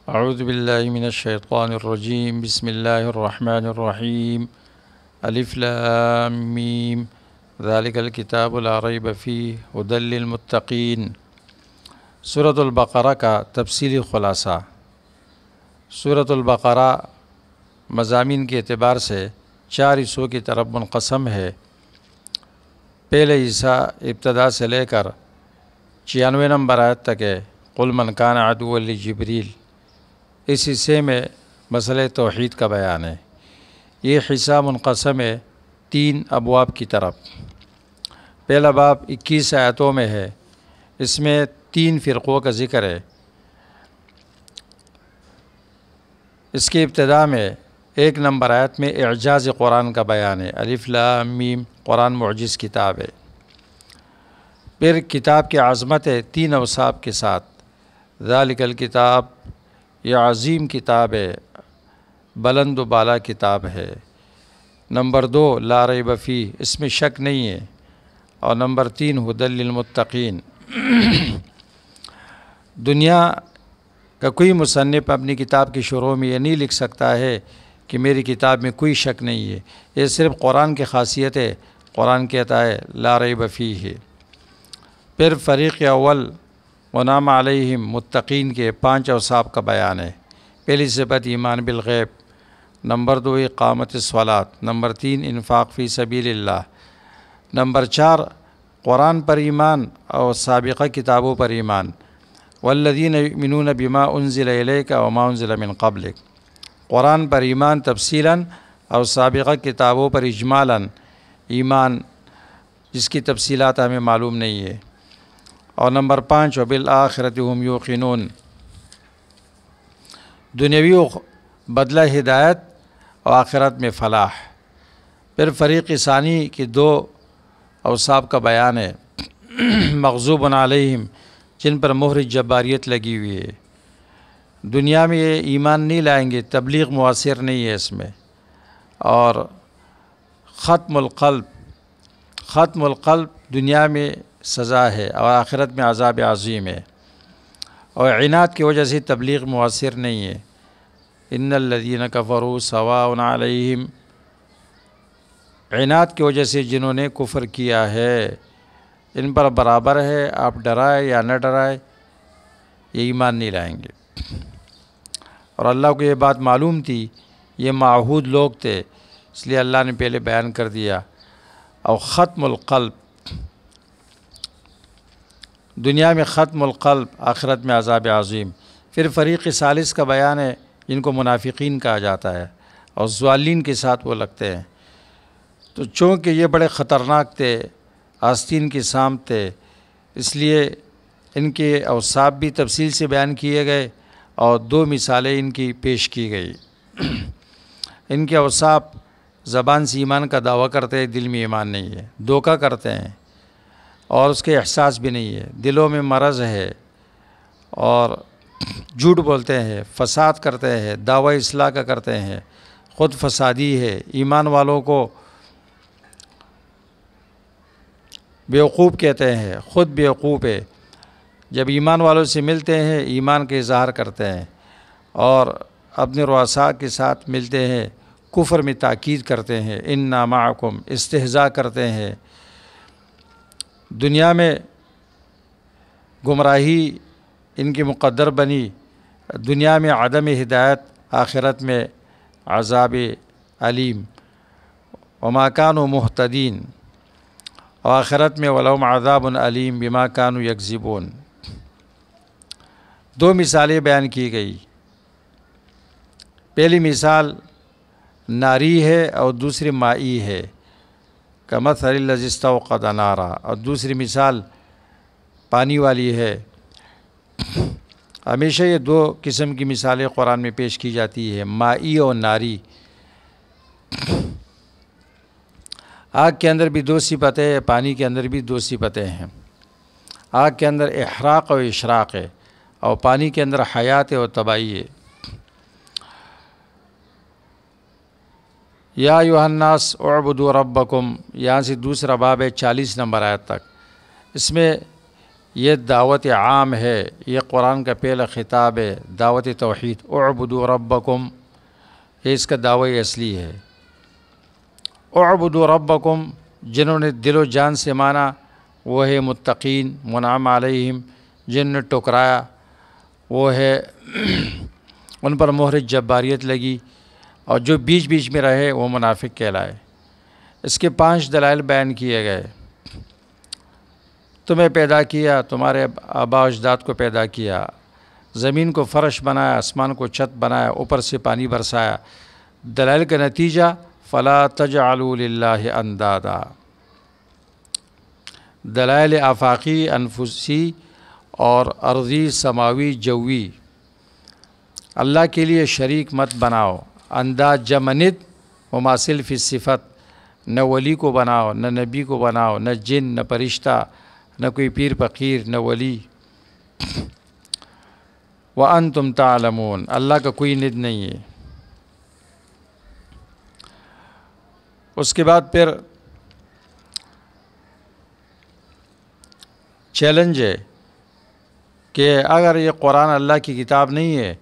اعوذ باللہ من الشیطان الرجیم بسم اللہ الرحمن الرحیم الف لام میم ذالک الکتاب لا ریب فیہ ھدی للمتقین۔ سورۃ البقرہ کا تفصیلی خلاصہ۔ سورۃ البقرہ مضامین کے اعتبار سے 4 حصوں کی طرف منقسم ہے۔ پہلے حصہ ابتدا سے لے کر 96 نمبر آیت تک ہے، قل من کان عدوا لجبریل۔ اس حصے میں مسئلہ توحید کا بیان ہے۔ یہ حصہ منقسم ہے 3 ابواب کی طرف۔ پہلا باب 21 آیتوں میں ہے، اس میں 3 فرقوں کا ذکر ہے۔ اس کی ابتدا میں 1 نمبر آیت میں اعجاز قرآن کا بیان ہے، الف لام میم، قرآن معجز کتاب ہے۔ پھر کتاب کی عظمت ہے 3 اوصاف کے ساتھ، ذالک الکتاب، یہ عظیم کتاب ہے، بلند و بالا کتاب ہے۔ نمبر 2 لا ریب فیہ، اس میں شک نہیں ہے۔ اور نمبر 3 ھدی للمتقین۔ دنیا کا کوئی مصنف اپنی کتاب کی شروع میں یہ نہیں لکھ سکتا ہے کہ میری کتاب میں کوئی شک نہیں ہے، یہ صرف قرآن کی خاصیت ہے۔ قرآن کہتا ہے لا ریب فیہ ہے۔ پھر فریق اول ونعم علیہم، متقین کے 5 اوصاف کا بیان ہے۔ پہلی صفت ایمان بالغیب، نمبر 2 اقامت الصلاۃ، نمبر 3 انفاق فی سبیل اللہ، نمبر 4 قرآن پر ایمان اور سابقہ کتابوں پر ایمان، والذین یؤمنون بما انزل الیک وما انزل من قبلک، قرآن پر ایمان تفصیلاً اور سابقہ کتابوں پر اجمالاً ایمان، جس کی تفصیلات ہمیں معلوم نہیں ہے۔ اور نمبر 5 وبالآخرۃ ھم یوقنون، دنیاوی بدلہ ہدایت اور آخرت میں فلاح۔ پھر فریق ثانی کی 2 اوصاف کا بیان ہے، مغضوب علیہم، جن پر مہر جباریت لگی ہوئی ہے، دنیا میں یہ ایمان نہیں لائیں گے، تبلیغ مؤثر نہیں ہے اس میں۔ اور ختم القلب دنیا میں سزا ہے اور آخرت میں عذاب عظیم ہے، اور عناد کی وجہ سے تبلیغ مؤثر نہیں ہے۔ ان الذین کفروا سواء علیہم، عناد کی وجہ سے جنہوں نے کفر کیا ہے ان پر برابر ہے، آپ ڈرائے یا نہ ڈرائے، یہ ایمان نہیں لائیں گے۔ اور اللہ کو یہ بات معلوم تھی، یہ معہود لوگ تھے، اس لیے اللہ نے پہلے بیان کر دیا۔ اور ختم القلب، دنیا میں ختم القلب، آخرت میں عذاب عظیم۔ پھر فریق ثالث کا بیان ہے، جن کو منافقین کہا جاتا ہے اور ضالین کے ساتھ وہ لگتے ہیں۔ تو چونکہ یہ بڑے خطرناک تھے، آستین کی سامت تھے، اس لیے ان کے اوصاف بھی تفصیل سے بیان کیے گئے اور 2 مثالیں ان کی پیش کی گئی۔ ان کے اوصاف زبان سے ایمان کا دعویٰ کرتے ہیں، دل میں ایمان نہیں ہے، دھوکہ کرتے ہیں اور اس کے احساس بھی نہیں ہے، دلوں میں مرض ہے اور جھوٹ بولتے ہیں، فساد کرتے ہیں، دعوی اصلاح کا کرتے ہیں، خود فسادی ہے، ایمان والوں کو بیوقوف کہتے ہیں، خود بیوقوف ہے۔ جب ایمان والوں سے ملتے ہیں ایمان کا اظہار کرتے ہیں اور اپنے رؤساء کے ساتھ ملتے ہیں، کفر میں تاکید کرتے ہیں، انا معکم، استہزاء کرتے ہیں۔ دنیا میں گمراہی ان کی مقدر بنی، دنیا میں عدم ہدایت، آخرت میں عذاب علیم، وما کانوا مہتدین، اور آخرت میں ولہم عذاب علیم بما کانوا یکذبون۔ 2 مثالیں بیان کی گئی، پہلی مثال ناری ہے اور دوسری مائی ہے، کمثل الذی استوقد نارا، اور دوسری مثال پانی والی ہے۔ ہمیشہ یہ 2 قسم کی مثالیں قرآن میں پیش کی جاتی ہے، مائی اور ناری۔ آگ کے اندر بھی 2 صفتیں ہیں، پانی کے اندر بھی 2 صفتیں ہیں۔ آگ کے اندر احراق اور اشراق ہے، اور پانی کے اندر حیات اور تباہی ہے۔ یا ایھا الناس اعبدوا ربکم، یہاں سے دوسرا باب ہے 40 نمبر آیت تک۔ اس میں یہ دعوت عام ہے، یہ قرآن کا پہلا خطاب ہے، دعوت توحید، اعبدوا ربکم، یہ اس کا دعوی اصلی ہے۔ اعبدوا ربکم، جنہوں نے دل و جان سے مانا وہ ہے متقین، منعم علیہم، جن نے ٹکرایا وہ ہے ان پر مہر جباریت لگی، اور جو بیچ بیچ میں رہے وہ منافق کہلائے۔ اس کے 5 دلائل بیان کیے گئے۔ تمہیں پیدا کیا، تمہارے آباء و اجداد کو پیدا کیا، زمین کو فرش بنایا، آسمان کو چھت بنایا، اوپر سے پانی برسایا۔ دلائل کا نتیجہ فلا تجعلوا للہ اندادا، دلائل آفاقی، انفسی اور ارضی، سماوی، جوی، اللہ کے لیے شریک مت بناؤ۔ انداز جمع ند، مماثل فی صفت، نہ ولی کو بناؤ، نہ نبی کو بناؤ، نہ جن، نہ فرشتہ، نہ کوئی پیر فقیر، نہ ولی۔ وَأَنْتُمْ تَعْلَمُونَ، اللہ کا کوئی ند نہیں ہے۔ اس کے بعد پھر چیلنج ہے کہ اگر یہ قرآن اللہ کی کتاب نہیں ہے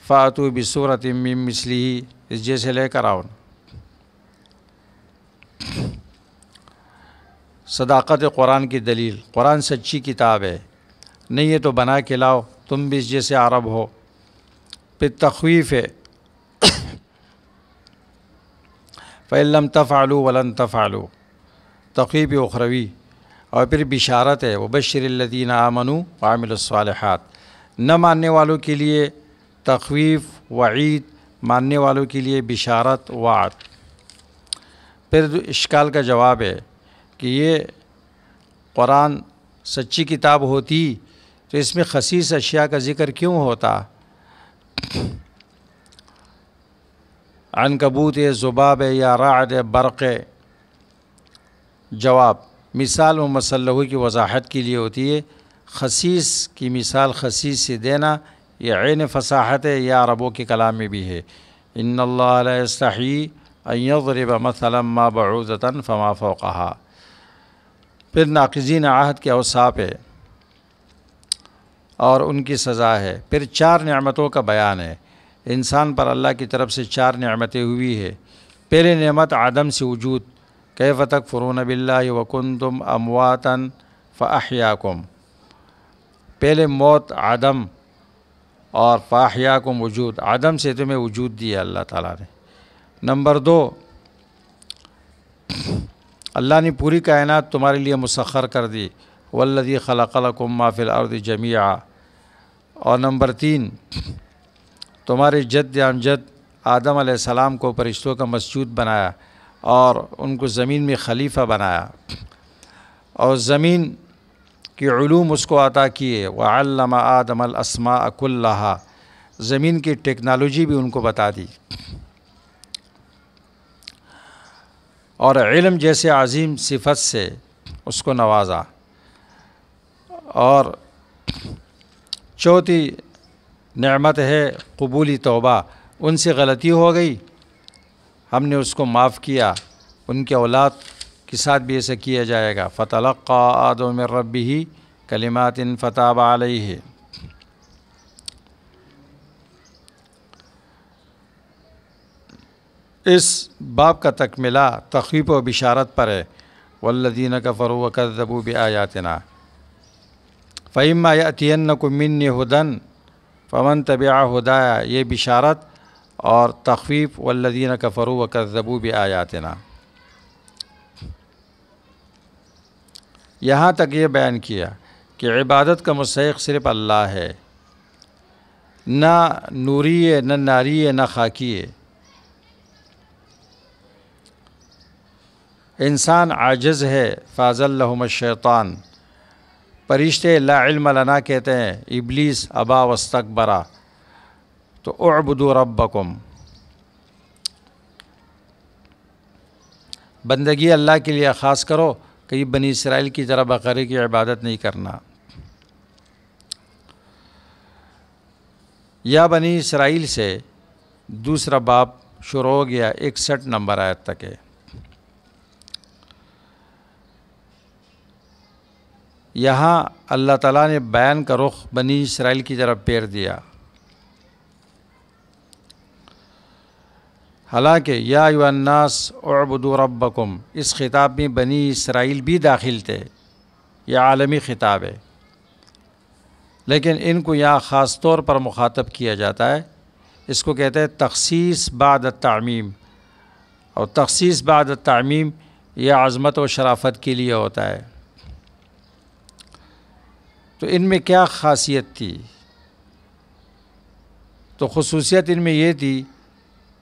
فَأْتُوا بِسُورَةٍ مِّن مِّثْلِهِ، اس جیسے لے کر آؤ۔ صداقت قرآن کی دلیل، قرآن سچی کتاب ہے، نہیں ہے تو بنا کے لاؤ، تم بھی اس جیسے عرب ہو۔ پھر تخویف ہے، فَإِن لَّمْ تَفْعَلُوا وَلَن تَفْعَلُوا، تخویف اخروی، اور پھر بشارت ہے، وَبَشِّرِ الَّذِينَ آمَنُوا وَعَمِلُوا الصَّالِحَاتِ، نہ ماننے والوں کے لیے تخویف، وعید، ماننے والوں کے لیے بشارت، وعد۔ پھر اشکال کا جواب ہے کہ یہ قرآن سچی کتاب ہوتی تو اس میں خسیس اشیاء کا ذکر کیوں ہوتا؟ عنکبوت ہے، ذباب ہے، یا رعد ہے، برق ہے؟ جواب، مثال و مسلح کی وضاحت کے لیے ہوتی ہے۔ خسیس کی مثال خسیس سے دینا یہ عین فصاحت ہے، یا عربوں کے کلام میں بھی ہے۔ ان اللہ لا یستحیی ان یضرب مثلا ما بعوضۃ فما فوقہا۔ پھر ناقضین عہد کے اوصاف ہے اور ان کی سزا ہے۔ پھر 4 نعمتوں کا بیان ہے، انسان پر اللہ کی طرف سے 4 نعمتیں ہوئی ہے۔ پہلے نعمت عدم سے وجود، کیف تکفرون باللہ وکنتم امواتا فاحیاکم، پہلے موت، عدم، اور فاحیاکم وجود، عدم سے تمہیں وجود دیا اللہ تعالیٰ نے۔ نمبر 2، اللہ نے پوری کائنات تمہارے لیے مسخر کر دی، والذی خلق لکم ما فی الارض جمیعا۔ اور نمبر 3، تمہارے جد امجد آدم علیہ السلام کو فرشتوں کا مسجود بنایا اور ان کو زمین میں خلیفہ بنایا، اور زمین کی علوم اس کو عطا کیے۔ وعلم آدم الاسماء کلہا، زمین کی ٹیکنالوجی بھی ان کو بتا دی، اور علم جیسے عظیم صفت سے اس کو نوازا۔ اور چوتھی نعمت ہے قبولی توبہ، ان سے غلطی ہو گئی، ہم نے اس کو معاف کیا، ان کے اولاد کے ساتھ بھی ایسا کیا جائے گا۔ فتلقى آدم من ربہ کلمات فتاب علیہ۔ اس باب کا تکملہ تخویف و بشارت پر ہے، والذین کفروا وکذبوا بآیاتنا فإما یأتینکم منی ھدی فمن تبع ھدایا، یہ بشارت اور تخویف، والذین کفروا وکذبوا بآیاتنا۔ یہاں تک یہ بیان کیا کہ عبادت کا مستحق صرف اللہ ہے، نہ نوری ہے، نہ ناری ہے، نہ خاکی ہے۔ انسان عاجز ہے، فاضلہم الشیطان، فرشتے لا علم لنا کہتے ہیں، ابلیس ابا واستکبرا۔ تو اعبدوا ربکم، بندگی اللہ کے لیے خاص کرو، کہیں بنی اسرائیل کی طرح بقرے کی عبادت نہیں کرنا۔ یا بنی اسرائیل سے دوسرا باب شروع ہو گیا، 61 نمبر آیت تک ہے۔ یہاں اللہ تعالیٰ نے بیان کا رخ بنی اسرائیل کی طرف پھیر دیا. حالانکہ یا ایھا الناس اعبدوا ربکم، اس خطاب میں بنی اسرائیل بھی داخل تھے، یہ عالمی خطاب ہے، لیکن ان کو یہاں خاص طور پر مخاطب کیا جاتا ہے. اس کو کہتے ہیں تخصیص بعد التعمیم، اور تخصیص بعد التعمیم یہ عظمت و شرافت کے لیے ہوتا ہے. تو ان میں کیا خاصیت تھی؟ تو خصوصیت ان میں یہ تھی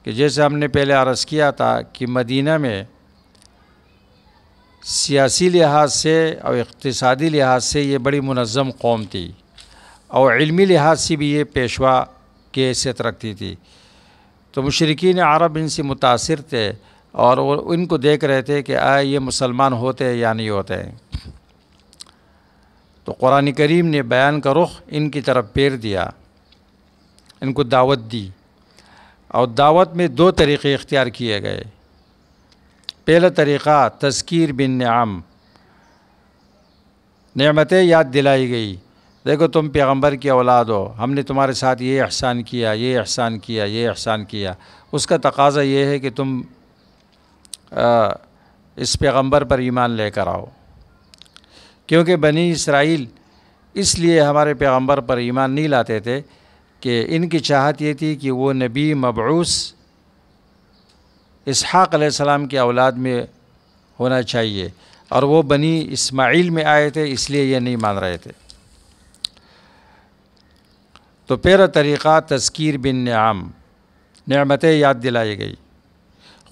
کہ جیسے ہم نے پہلے عرض کیا تھا کہ مدینہ میں سیاسی لحاظ سے اور اقتصادی لحاظ سے یہ بڑی منظم قوم تھی، اور علمی لحاظ سے بھی یہ پیشوا کی حیثیت رکھتی تھی. تو مشرکین عرب ان سے متاثر تھے اور وہ ان کو دیکھ رہے تھے کہ آئے یہ مسلمان ہوتے یا نہیں ہوتے. تو قرآن کریم نے بیان کا رخ ان کی طرف پھیر دیا، ان کو دعوت دی، اور دعوت میں دو طریقے اختیار کیے گئے. پہلا طریقہ تذکیر بالنعم، نعمتیں یاد دلائی گئی. دیکھو تم پیغمبر کی اولاد ہو، ہم نے تمہارے ساتھ یہ احسان کیا، یہ احسان کیا، یہ احسان کیا. اس کا تقاضا یہ ہے کہ تم اس پیغمبر پر ایمان لے کر آؤ. کیونکہ بنی اسرائیل اس لیے ہمارے پیغمبر پر ایمان نہیں لاتے تھے کہ ان کی چاہت یہ تھی کہ وہ نبی مبعوث اسحاق علیہ السلام کی اولاد میں ہونا چاہیے، اور وہ بنی اسماعیل میں آئے تھے، اس لیے یہ نہیں مان رہے تھے. تو پہلا طریقہ تذکیر بالنعم، نعمتیں یاد دلائی گئی،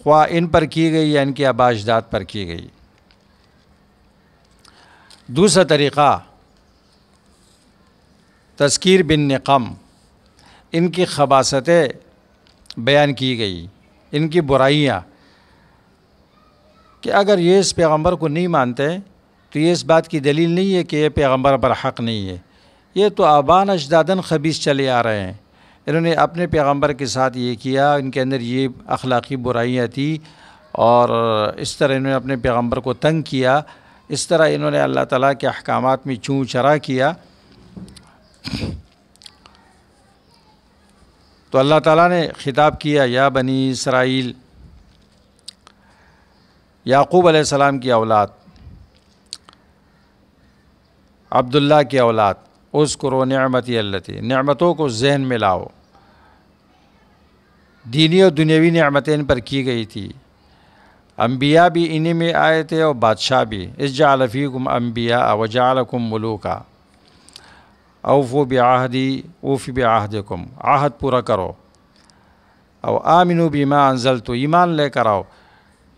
خواہ ان پر کی گئی یا ان کے آباء اجداد پر کی گئی. دوسرا طریقہ تذکیر بالنقم، ان کی خباثتیں بیان کی گئی، ان کی برائیاں، کہ اگر یہ اس پیغمبر کو نہیں مانتے تو یہ اس بات کی دلیل نہیں ہے کہ یہ پیغمبر پر حق نہیں ہے. یہ تو آباء اجداداً خبیث چلے آ رہے ہیں، انہوں نے اپنے پیغمبر کے ساتھ یہ کیا، ان کے اندر یہ اخلاقی برائیاں تھیں، اور اس طرح انہوں نے اپنے پیغمبر کو تنگ کیا، اس طرح انہوں نے اللہ تعالیٰ کے احکامات میں چوں چرا کیا. تو اللہ تعالیٰ نے خطاب کیا یا بنی اسرائیل، یعقوب علیہ السلام کی اولاد، عبداللہ کی اولاد، اذکروا نعمتی اللتی، نعمتوں کو ذہن میں لاؤ. دینی اور دنیاوی نعمتیں ان پر کی گئی تھی، انبیاء بھی انہی میں آئے تھے اور بادشاہ بھی. اذ جعل فیکم انبیاء وجعلکم ملوکا اوفوا بعہدی اوف بعہدکم، عہد پورا کرو. او آمنوا بما انزلت، ایمان لے کر آؤ،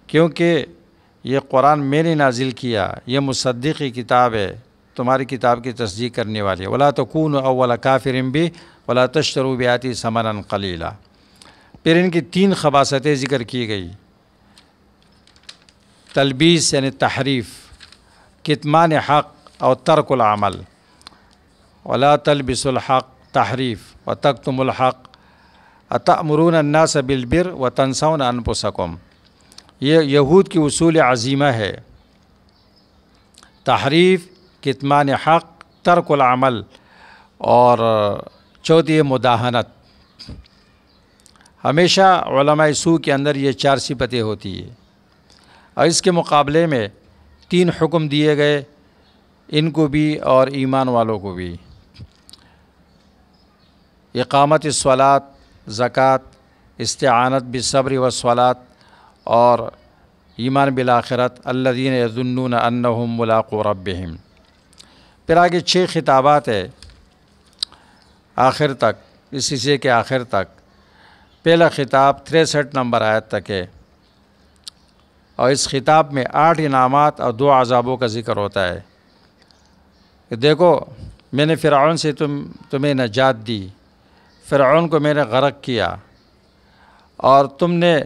کیونکہ یہ قرآن میں نے نازل کیا، یہ مصدقی کتاب ہے، تمہاری کتاب کی تصدیق کرنے والی ہے. ولا تکونوا اول کافر بہ ولا تشتروا بآیاتی ثمنا قلیلا. پھر ان کی تین خباثتیں ذکر کی گئی، تلبیس یعنی تحریف، کتمان حق اور ترک العمل. ولا تلبسوا الحق تحریف وتکتموا الحق اتأمرون الناس بالبر وتنسون انفسکم. یہ یہود کی اصول عظیمہ ہے، تحریف، کتمان حق، ترک العمل، اور چوتھی مداہنت. ہمیشہ علماء سوء کے اندر یہ چار صفتیں ہوتی ہیں، اور اس کے مقابلے میں تین حکم دیے گئے ان کو بھی اور ایمان والوں کو بھی. اقامت الصلاۃ، زکوٰۃ، استعانت بالصبر والصلاۃ، اور ایمان بالآخرت، الذین یظنون انہم ملاقو ربہم. پھر آگے 6 خطابات ہے آخر تک، اس حصے کے آخر تک. پہلا خطاب 63 نمبر آیت تک ہے، اور اس خطاب میں 8 انعامات اور 2 عذابوں کا ذکر ہوتا ہے. کہ دیکھو میں نے فرعون سے تمہیں نجات دی، فرعون کو میں نے غرق کیا، اور تم نے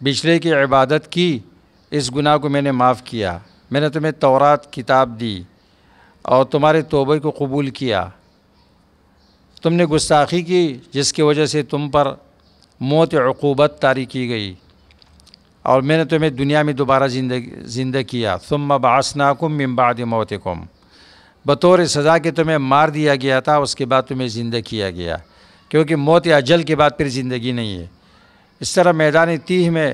بچھڑے کی عبادت کی، اس گناہ کو میں نے معاف کیا. میں نے تمہیں تورات کتاب دی اور تمہارے توبہ کو قبول کیا. تم نے گستاخی کی جس کی وجہ سے تم پر موت عقوبت طاری کی گئی، اور میں نے تمہیں دنیا میں دوبارہ زندہ کیا. ثم بعثناکم من بعد موتکم، بطور سزا کہ تمہیں مار دیا گیا تھا، اس کے بعد تمہیں زندہ کیا گیا، کیونکہ موت اجل کے بعد پھر زندگی نہیں ہے۔ اس طرح میدان تیہ میں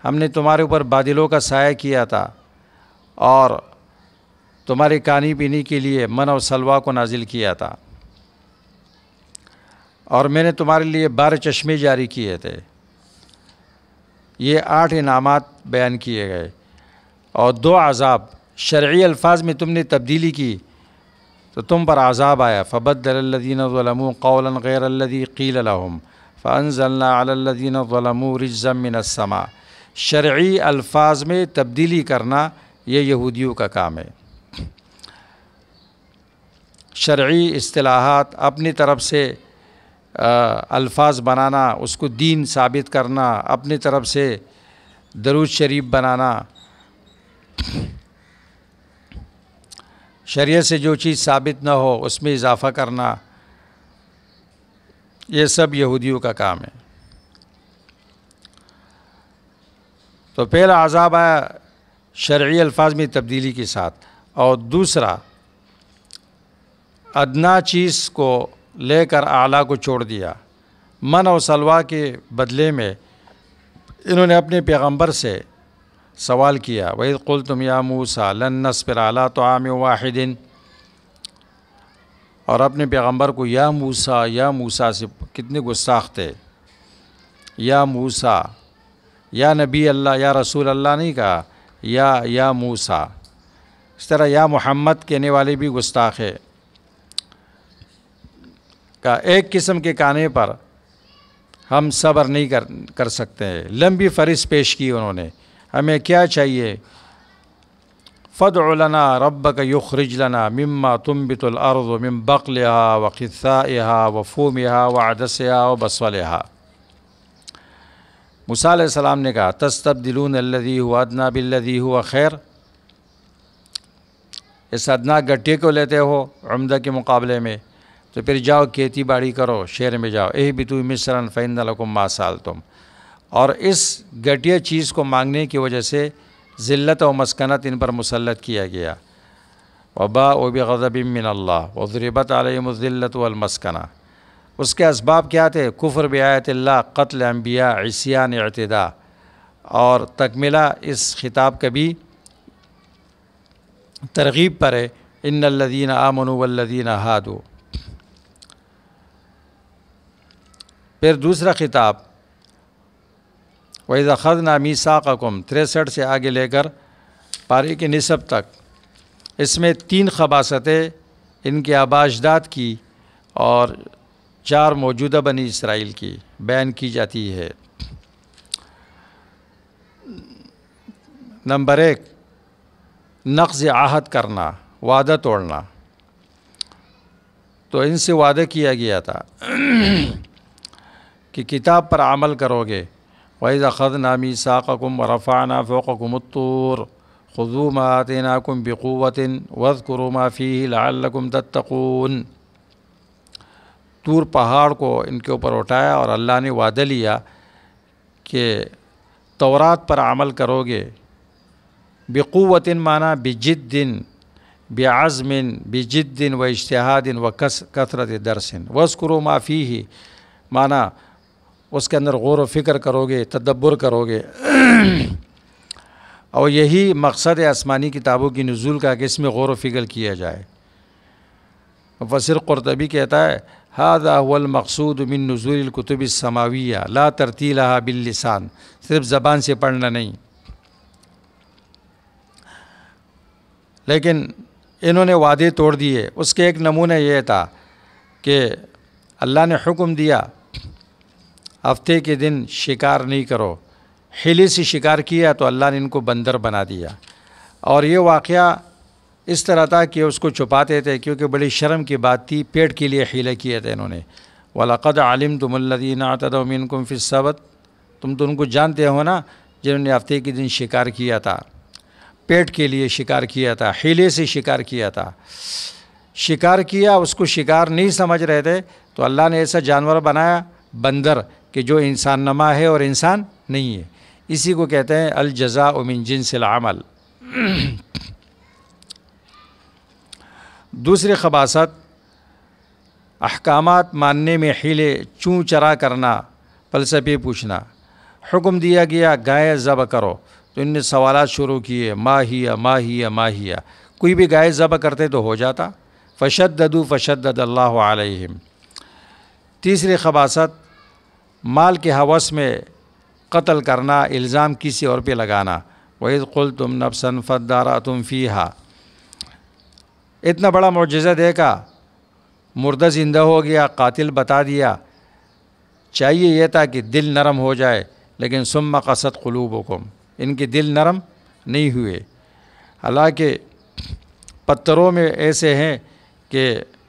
ہم نے تمہارے اوپر بادلوں کا سایہ کیا تھا اور تمہارے کھانے پینے کے لیے من و سلوا کو نازل کیا تھا، اور میں نے تمہارے لیے 12 چشمے جاری کیے تھے۔ یہ 8 انعامات بیان کیے گئے، اور 2 عذاب شرعی الفاظ میں تم نے تبدیلی کی تو تم پر عذاب آیا۔ فبدل الذین ظلموا قولا غیر الذی قیل لهم فانزلنا علی الذین ظلموا رجزا من السماء۔ شرعی الفاظ میں تبدیلی کرنا یہ یہودیوں کا کام ہے۔ شرعی اصطلاحات اپنی طرف سے الفاظ بنانا، اس کو دین ثابت کرنا، اپنی طرف سے درود شریف بنانا، شریعت سے جو چیز ثابت نہ ہو اس میں اضافہ کرنا، یہ سب یہودیوں کا کام ہے۔ تو پہلا عذاب آیا شرعی الفاظ میں تبدیلی کے ساتھ، اور دوسرا ادنا چیز کو لے کر اعلیٰ کو چھوڑ دیا۔ من و سلوا کے بدلے میں انہوں نے اپنے پیغمبر سے سوال کیا، وَإِذْ قُلْتُمْ يَا مُوسَىٰ لَن نَّصْبِرَ عَلَىٰ طَعَامٍ وَاحِدٍ، اور اپنے پیغمبر کو یا موسیٰ سے کتنے گستاخ تھے، یا موسیٰ، یا نبی اللہ، یا رسول اللہ نہیں کہا، یا موسیٰ۔ اس طرح یا محمد کہنے والے بھی گستاخ ہے۔ کا ایک قسم کے کھانے پر ہم صبر نہیں کر سکتے ہیں۔ لمبی فہرست پیش کی انہوں نے، ہمیں کیا چاہیے؟ فَادْعُ لَنَا رَبَّكَ يُخْرِجْ لَنَا مِمَّا تُنبِتُ الْأَرْضُ مِن بَقْلِهَا وَقِثَّائِهَا وَفُومِهَا وَعَدَسِهَا وَبَصَلِهَا۔ موسیٰ علیہ السلام نے کہا تَسْتَبْدِلُونَ الَّذِي هُوَ أَدْنَىٰ بِالَّذِي هُوَ خَيْرٌ، اس ادنا گٹے کو لیتے ہو عمدہ کے مقابلے میں، تو پھر جاؤ کھیتی باڑی کرو، شہر میں جاؤ، اہبطوا مصرا فإن لکم ما سألتم۔ اور اس گھٹیا چیز کو مانگنے کی وجہ سے ذلت و مسکنت ان پر مسلط کیا گیا۔ وباءوا بغضب من اللہ وضربت علیہم الذلۃ والمسکنہ۔ اس کے اسباب کیا تھے؟ کفر بآیت اللہ، قتل انبیاء، عصیان، اعتداء، اور تکملہ اس خطاب کا بھی ترغیب پر ہے، ان الذین آمنوا والذین ہادوا۔ پھر دوسرا خطاب وَإِذْ أَخَذْنَا مِيثَاقَكُمْ 63 سے آگے لے کر پارے کے نصف تک، اس میں 3 خباثتیں ان کے آباء اجداد کی اور 4 موجودہ بنی اسرائیل کی بیان کی جاتی ہے۔ نمبر 1، نقض عہد کرنا، وعدہ توڑنا۔ تو ان سے وعدہ کیا گیا تھا کہ کتاب پر عمل کرو گے۔ وَإِذْ أَخَذْنَا مِيثَاقَكُمْ وَرَفَعْنَا فَوْقَكُمُ الطُّورَ خُذُوا مَا آتَيْنَاكُمْ بِقُوَّةٍ وَاذْكُرُوا مَا فِيهِ لَعَلَّكُمْ تَتَّقُونَ۔ طور پہاڑ کو ان کے اوپر اٹھایا اور اللہ نے وعدہ لیا کہ تورات پر عمل کرو گے۔ بقوة معنی بجد، بعزم، بجد و اجتہاد و کثرت درس۔ واذکروا ما فیہ معنی اس کے اندر غور و فکر کرو گے، تدبر کرو گے۔ اور یہی مقصد ہے آسمانی کتابوں کی نزول کا کہ اس میں غور و فکر کیا جائے۔ مفسر قرطبی کہتا ہے ھذا هو المقصود من نزول الکتب السماویہ لا ترتیلھا باللسان، صرف زبان سے پڑھنا نہیں۔ لیکن انہوں نے وعدے توڑ دیے۔ اس کے ایک نمونہ یہ تھا کہ اللہ نے حکم دیا ہفتے کے دن شکار نہیں کرو، حیلے سے شکار کیا تو اللہ نے ان کو بندر بنا دیا۔ اور یہ واقعہ اس طرح تھا کہ اس کو چھپاتے تھے کیونکہ بڑی شرم کی بات تھی، پیٹ کے لیے حیلہ کیے تھے انہوں نے۔ وَلَقَدْ عَلِمْتُمُ الَّذِينَ اعْتَدَوْا مِنْكُمْ فِي السَّبْتِ، تم تو ان کو جانتے ہو نا جنہوں نے ہفتے کے دن شکار کیا تھا، پیٹ کے لیے شکار کیا تھا، حیلے سے شکار کیا تھا۔ شکار کیا، اس کو شکار نہیں سمجھ رہے تھے تو اللہ نے ایسا جانور بنایا بندر کہ جو انسان نما ہے اور انسان نہیں ہے۔ اسی کو کہتے ہیں الجزاء من جنس العمل۔ دوسری خباثت احکامات ماننے میں حیلے چوں چرا کرنا، فلسفے پوچھنا۔ حکم دیا گیا گائے ذبح کرو تو ان نے سوالات شروع کیے، ماہیہ ماہیہ ماہیہ، کوئی بھی گائے ذبح کرتے تو ہو جاتا۔ فشددوا فشدد اللہ علیہم۔ تیسری خباثت مال کے ہوس میں قتل کرنا، الزام کسی اور پہ لگانا۔ وَإِذْ قُلْتُمْ نَفْسًا فَادَّارَأْتُمْ فِيهَا، اتنا بڑا معجزہ دیکھا، مردہ زندہ ہو گیا، قاتل بتا دیا، چاہیے یہ تھا کہ دل نرم ہو جائے، لیکن ثم قست قلوبکم، ان کے دل نرم نہیں ہوئے۔ حالانکہ پتھروں میں ایسے ہیں کہ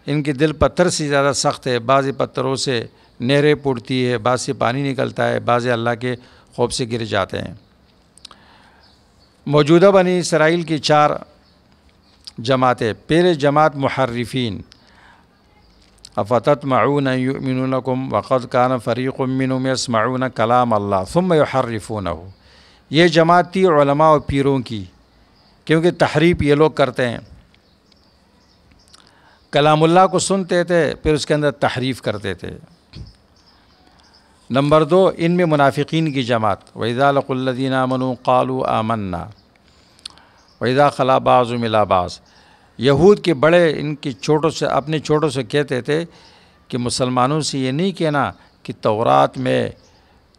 ان کے دل پتھر سے زیادہ سخت ہے، بعض پتھروں سے نہریں پڑتی ہے، بعض سے پانی نکلتا ہے، بعض اللہ کے خوف سے گر جاتے ہیں۔ موجودہ بنی اسرائیل کی 4 جماعتیں۔ پہلے جماعت محرفین، افتطمعون ان یؤمنوا لکم وقد کان فریق منهم یسمعون کلام اللہ ثم یحرفونہ، یہ جماعت تھی علماء و پیروں کی، کیونکہ تحریف یہ لوگ کرتے ہیں، کلام اللہ کو سنتے تھے پھر اس کے اندر تحریف کرتے تھے۔ نمبر 2، ان میں منافقین کی جماعت، وَإِذَا لَقُوا الَّذِينَ آمَنُوا قَالُوا آمَنَّا وَإِذَا خَلَا بَعْضُهُمْ إِلَىٰ بَعْضٍ، یہود کے بڑے ان کی چھوٹوں سے، اپنے چھوٹوں سے کہتے تھے کہ مسلمانوں سے یہ نہیں کہنا کہ تورات میں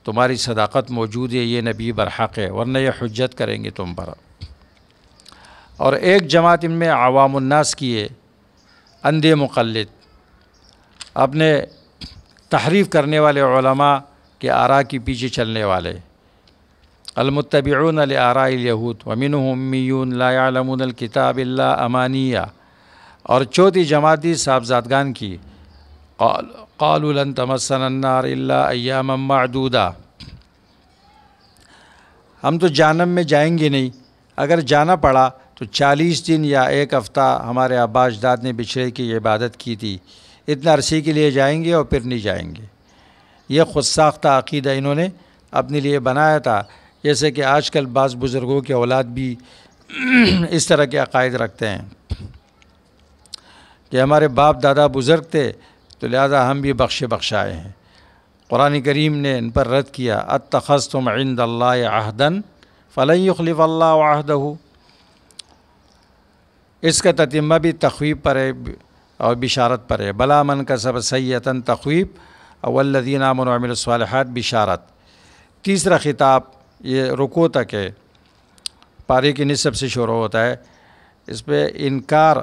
تمہاری صداقت موجود ہے، یہ نبی برحق ہے، ورنہ یہ حجت کریں گے تم پر۔ اور ایک جماعت ان میں عوام الناس کی ہے، اندھے مقلد، اپنے تحریف کرنے والے علماء کے آراء کے پیچھے چلنے والے، المتبعون لآراء الیہود ومنہم امیون لا یعلمون الکتاب الا امانیہ۔ اور چوتھی جماعت دی صاحبزادگان کی، قالوا لن تمسنا النار الا ایاما معدودہ، ہم تو جہنم میں جائیں گے نہیں، اگر جانا پڑا تو 40 دن یا 1 ہفتہ ہمارے آبا اجداد نے بچھڑے کی عبادت کی تھی، اتنا عرصے کے لیے جائیں گے اور پھر نہیں جائیں گے۔ یہ خود ساختہ عقیدہ انہوں نے اپنے لیے بنایا تھا، جیسے کہ آج کل بعض بزرگوں کے اولاد بھی اس طرح کے عقائد رکھتے ہیں کہ ہمارے باپ دادا بزرگ تھے تو لہذا ہم بھی بخشائے ہیں۔ قرآن کریم نے ان پر رد کیا، اتخذتم عند اللہ عہدا فلن یخلف اللہ عہدہ، اس کا تتمہ بھی تخویب پر ہے اور بشارت پر ہے، بلا من کسب سیئۃ تخویب والذین آمنوا وعملوا الصالحات بشارت۔ تیسرا خطاب یہ رکوع تک ہے، پارے کے نصف سے شروع ہوتا ہے، اس پہ انکار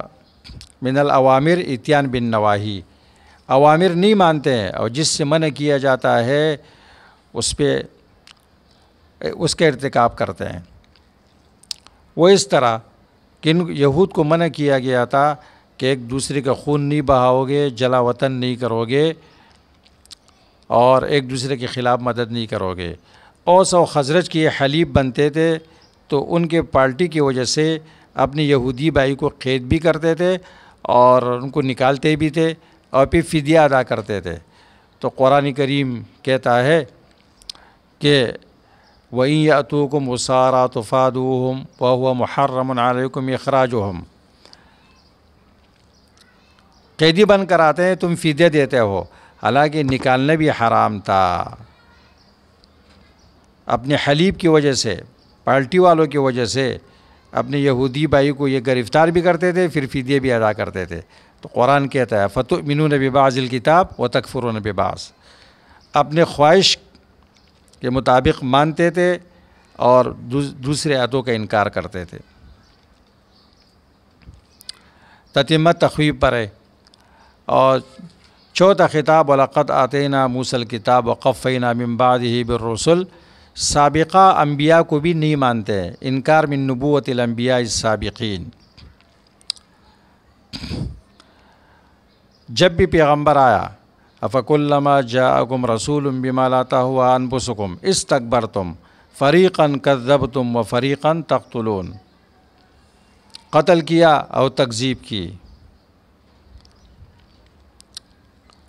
من الاوامر اتیان بالنواہی، اوامر نہیں مانتے ہیں اور جس سے منع کیا جاتا ہے اس کا ارتکاب کرتے ہیں۔ وہ اس طرح کہ یہود کو منع کیا گیا تھا کہ ایک دوسرے کا خون نہیں بہاؤ گے، جلا وطن نہیں کرو گے اور ایک دوسرے کے خلاف مدد نہیں کرو گے۔ اوس و خزرج کے حلیف بنتے تھے تو ان کے پارٹی کی وجہ سے اپنی یہودی بھائی کو قید بھی کرتے تھے اور ان کو نکالتے بھی تھے اور پھر فدیہ ادا کرتے تھے۔ تو قرآن کریم کہتا ہے کہ وَإِن يَأْتُوكُمْ أُسَارَىٰ تُفَادُوهُمْ وَهُوَ مُحَرَّمٌ عَلَيْكُمْ إِخْرَاجُهُمْ، قیدی بن کر آتے ہیں تم فدیہ دیتے ہو، حالانکہ نکالنا بھی حرام تھا۔ اپنے حلیف کی وجہ سے، پارٹی والوں کی وجہ سے اپنے یہودی بھائی کو یہ گرفتار بھی کرتے تھے، پھر فدیہ بھی ادا کرتے تھے۔ تو قرآن کہتا ہے فَتُؤْمِنُونَ بِبَعْضِ الْكِتَابِ وَتَكْفُرُونَ بِبَعْضٍ، اپنے خواہش کے مطابق مانتے تھے اور دوسرے عہدوں کا انکار کرتے تھے۔ تتمہ تخویب پر ہے۔ اور چوتھا خطاب وَلَقَدْ آتَيْنَا مُوسَى الْكِتَابَ وَقَفَّيْنَا مِن بَعْدِهِ بِالرُّسُلِ، سابقہ انبیاء کو بھی نہیں مانتے ہیں، انکار من نبوت الانبیاء السابقین۔ جب بھی پیغمبر آیا افکلما جاءکم رسول بما لا تہوی انفسکم استکبرتم فریقا کذبتم وفریقا تقتلون، قتل کیا اور تکذیب کی۔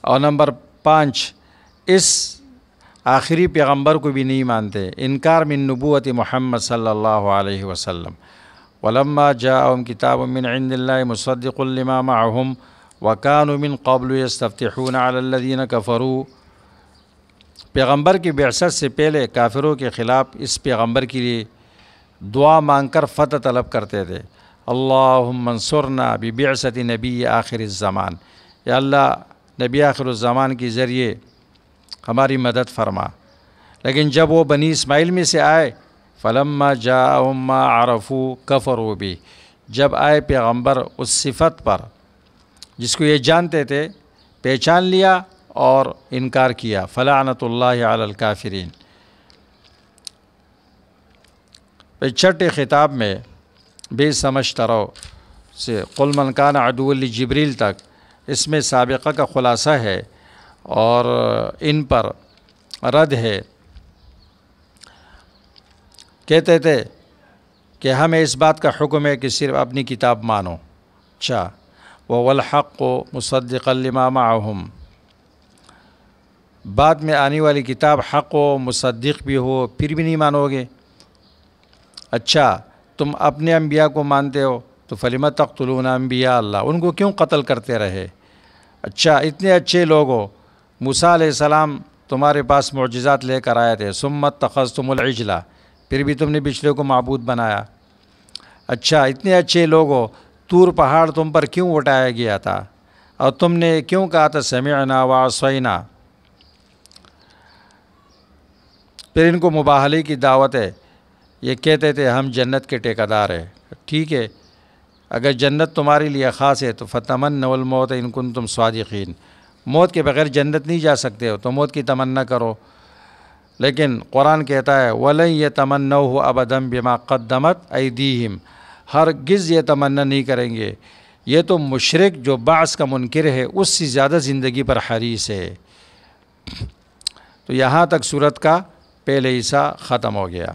اور نمبر 5، اس آخری پیغمبر کو بھی نہیں مانتے، انکار من نبوت محمد صلی اللہ علیہ وسلم۔ ولما جاءهم کتاب من عند اللہ مصدق لما معهم وكانوا من قبل يستفتحون على الذين كفروا، پیغمبر کی بعثت سے پہلے کافروں کے خلاف اس پیغمبر کے لیے دعا مانگ کر فتح طلب کرتے تھے، اللہم انصرنا ببعثت نبی آخر الزمان، یا اللہ نبی آخر الزمان کے ذریعے ہماری مدد فرما۔ لیکن جب وہ بنی اسماعیل میں سے آئے، فلما جاءہم ما عرفوا کفروا بہ، جب آئے پیغمبر اس صفت پر جس کو یہ جانتے تھے، پہچان لیا اور انکار کیا، فلعنت اللہ علی الکافرین۔ پھر چھٹے خطاب میں بے سمجھ ترو سے قل من کان عدو لجبریل تک، اس میں سابقہ کا خلاصہ ہے اور ان پر رد ہے۔ کہتے تھے کہ ہمیں اس بات کا حکم ہے کہ صرف اپنی کتاب مانو، اچھا وَوَالْحَقُّ مُصَدِّقًا لِمَا مَعَهُمْ، بعد میں آنے والی کتاب حق و مصدق بھی ہو پھر بھی نہیں مانو گے؟ اچھا تم اپنے انبیاء کو مانتے ہو تو فَلِمَ تَقْتُلُونَ انبیاء اللہ، ان کو کیوں قتل کرتے رہے؟ اچھا اتنے اچھے لوگ ہو، موسیٰ علیہ السلام تمہارے پاس معجزات لے کر آئے تھے، ثُمَّ اتَّخَذْتُمُ الْعِجْلَ، پھر بھی تم نے بچھڑے کو معبود بنایا۔ اچھا اتنے اچھے لوگ ہو، طور پہاڑ تم پر کیوں اٹھایا گیا تھا اور تم نے کیوں کہا تھا سمعنا وعصینا؟ پھر ان کو مباہلے کی دعوت ہے، یہ کہتے تھے ہم جنت کے ٹھیکیدار ہیں۔ ٹھیک ہے، اگر جنت تمہارے لیے خاص ہے تو فتمنوا الموت ان کنتم صادقین، موت کے بغیر جنت نہیں جا سکتے ہو تو موت کی تمنا کرو۔ لیکن قرآن کہتا ہے وَلَن يَتَمَنَّوْهُ أَبَدًا بِمَا قَدَّمَتْ أَيْدِيهِمْ، ہرگز یہ تمنا نہیں کریں گے۔ یہ تو مشرک جو بعث کا منکر ہے اس سے زیادہ زندگی پر حریص ہے۔ تو یہاں تک سورت کا پہلے حصہ ختم ہو گیا۔